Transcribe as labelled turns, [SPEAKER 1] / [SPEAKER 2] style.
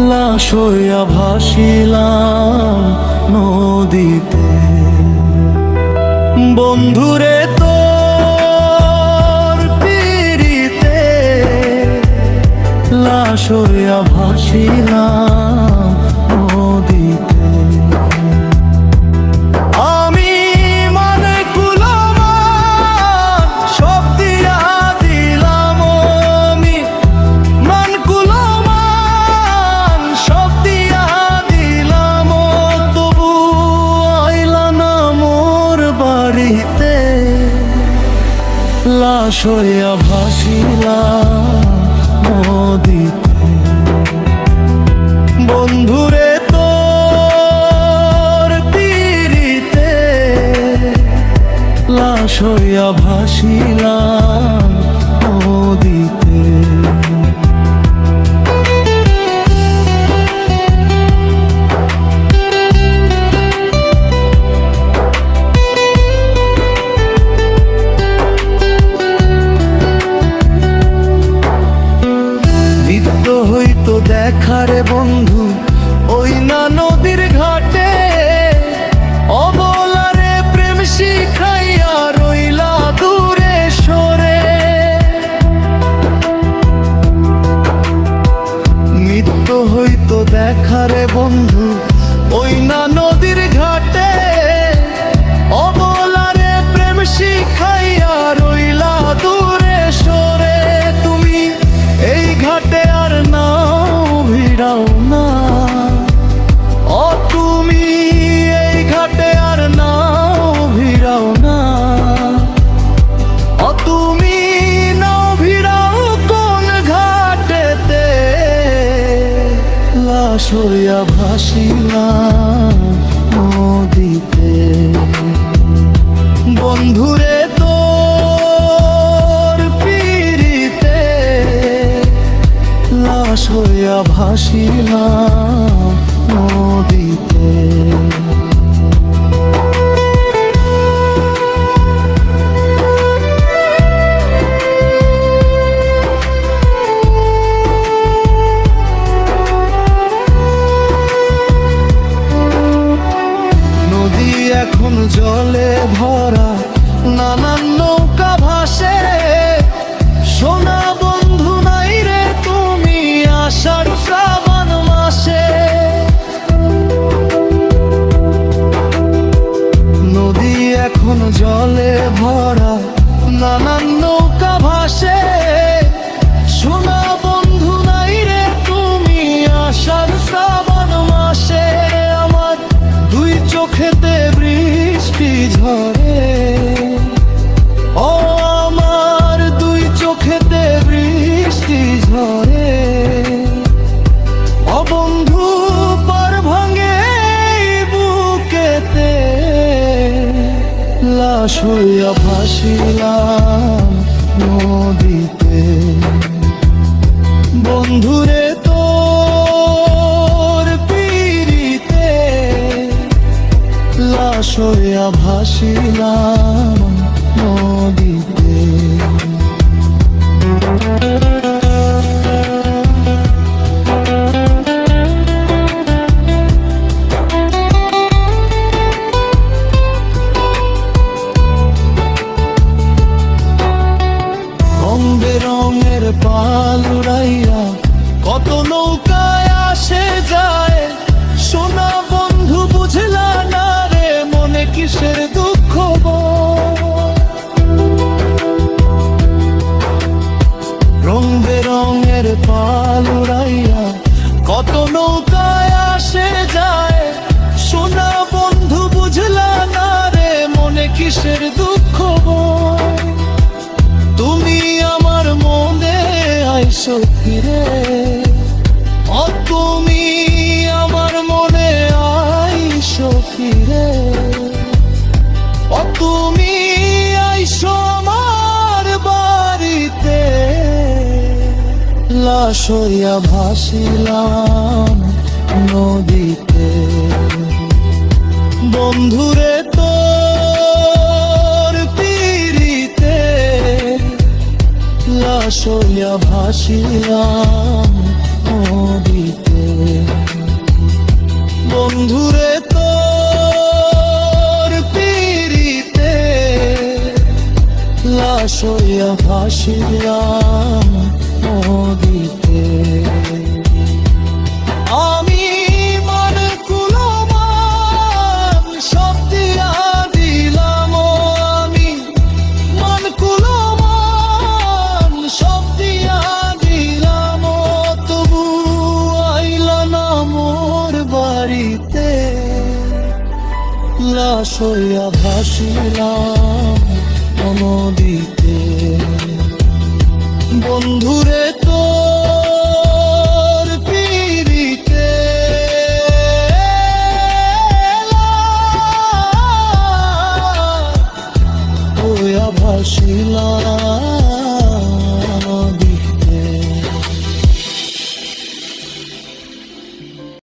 [SPEAKER 1] লাশ হইয়া ভাসিলাম নদীতে। বন্ধুরে তোর পিরিতে লাশ হইয়া ভাসিলাম নদীতে। আমি মানে কুলমান সব দিয়া দিলাম, আমি মান কুলমান সব দিয়া দিলাম, তবু আইলা না মোর বাড়িতে। লাশ হইয়া ভাসিলাম নদীতে। বন্ধুরে তোর পিরিতে লাশ হইয়া ভাসিলাম নদীতে। নিত্য হইতো দেখারে বন্ধু ওই না নদীর ঘাটে, অবলারে প্রেম শিখাইয়া রইলা দূরে সরে। নিত্য হইতো দেখারে বন্ধু ওই না নদীর ঘাটে, অবলারে প্রেম শিখাইয়া রইলা দূরে সরে। তুমি এই ঘাটে আর নাও ভিড়াও না, ও তুমি এই ঘাটে আর নাও ভিড়াও না, ও তুমি নাও ভিড়াও কোন ঘাটেতে। লাশ হইয়া ভাসিলাম নদীতে। বন্ধুরে তোর পিরিতে লাশ হইয়া ভাসিলাম নদীতে। নদী এখন জলে ভরা, নানান নৌকা ভাসে। সোনা বন্ধু নাই রে তুমি আষাঢ় শ্রাবণ মাসে। নদী এখন জলে ভরা, নানান নৌকা ভাসে। সোনা বন্ধু নাই রে তুমি আষাঢ় শ্রাবণ মাসে। আমার দুই চোখেতে বৃষ্টি ঝরে, ও আমার দুই চোখেতে বৃষ্টি ঝরে। ও বন্ধু পার ভাঙে বুকেতে লাশ হইয়া ভাসিলাম নদীতে। বন্ধুরে তোর পিরিতে লাশ হইয়া ভাসিলাম নদীতে। রং বেরঙের পাল উড়াইয়া কত নৌকায় আসে যায়। সোনা বন্ধু বুঝলা না রে মনে কিসের দুঃখ বয়। রং বেরঙের পাল উড়াইয়া কত নৌকায় আসে যায়। সোনা বন্ধু বুঝলা না রে মনে কিসের দুঃখ বয়। তুমি আমার মনে আইসো ফিরে, ও তুমি আমার মনে আইসো ফিরে। ও তুমি আইসো আমার বাড়িতে। লাশ হইয়া ভাসিলাম নদীতে। বন্ধুরে তোর পিরিতে লাশ হইয়া ভাসিলাম নদীতে। হইয়া ভাসিলাম নদীতে। আমি মন কুলমান সব দিয়া দিলাম, আমি মন কুলমান সব দিয়া দিলাম, তবু আইলা না মোর বাড়িতে। লাশ হইয়া ভাসিলাম নদীতে। বন্ধুরে তোর পিরিতে হইয়া ভাসিলাম